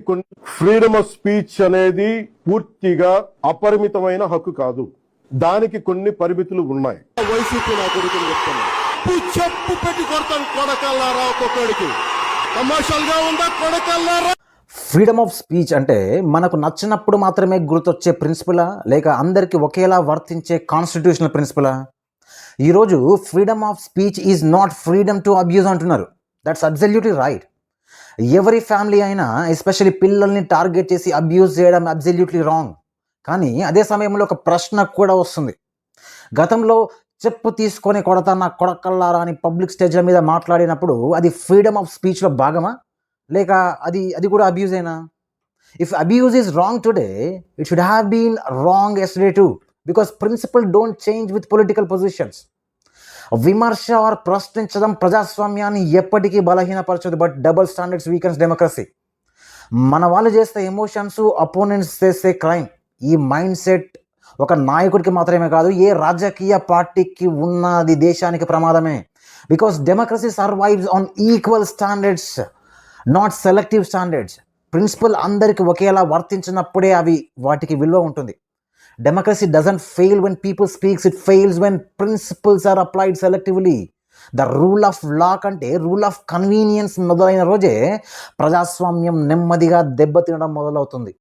కొన్ని freedom of speech అనేది పూర్తిగా అపరిమితమైన హక్కు కాదు. దానికి కొన్ని పరిమితులు ఉన్నాయి. వైసీపీ నా కొడుకుని చెప్తాను, చెప్పు పెట్టి కొడతాను కొడకల్లారా, ఒక్కొక్కడికి తమాషాలుగా ఉందా కొడకల్లారా. ఫ్రీడమ్ ఆఫ్ స్పీచ్ అంటే మనకు నచ్చినప్పుడు మాత్రమే గుర్తొచ్చే ప్రిన్సిపలా, లేక అందరికీ ఒకేలా వర్తించే కాన్స్టిట్యూషనల్ ప్రిన్సిపలా? ఈరోజు freedom of speech is not freedom to abuse అంటున్నారు. That's absolutely right. ఎవరి ఫ్యామిలీ అయినా ఎస్పెషల్లీ పిల్లల్ని టార్గెట్ చేసి అబ్యూజ్ చేయడం అబ్సల్యూట్లీ రాంగ్. కానీ అదే సమయంలో ఒక ప్రశ్న కూడా వస్తుంది. గతంలో చెప్పు తీసుకొని కొడతా నా కొడకల్లారా అని పబ్లిక్ స్టేజ్ల మీద మాట్లాడినప్పుడు అది ఫ్రీడమ్ ఆఫ్ స్పీచ్లో భాగమా, లేక అది కూడా అబ్యూజ్ అయినా? If abuse is wrong today, it should have been wrong yesterday too, because principle don't change with political positions. విమర్శ ఆర్ ప్రశ్నించడం ప్రజాస్వామ్యాన్ని ఎప్పటికీ బలహీనపరచదు, but double standards weakens democracy. మన వాళ్ళు చేస్తే ఎమోషన్స్, అపోనెంట్స్ చేస్తే క్రైమ్. ఈ మైండ్ సెట్ ఒక నాయకుడికి మాత్రమే కాదు, ఏ రాజకీయ పార్టీకి ఉన్నది దేశానికి ప్రమాదమే. Because democracy survives on equal standards, not selective standards. Principle అందరికి ఒకేలా వర్తించినప్పుడే వాటికి విలువ ఉంటుంది. Democracy doesn't fail when people speaks, it fails when principles are applied selectively. The rule of law కంటే రూల్ ఆఫ్ కన్వీనియన్స్ మొదలైన రోజే ప్రజాస్వామ్యం నెమ్మదిగా దెబ్బతినడం మొదలవుతుంది.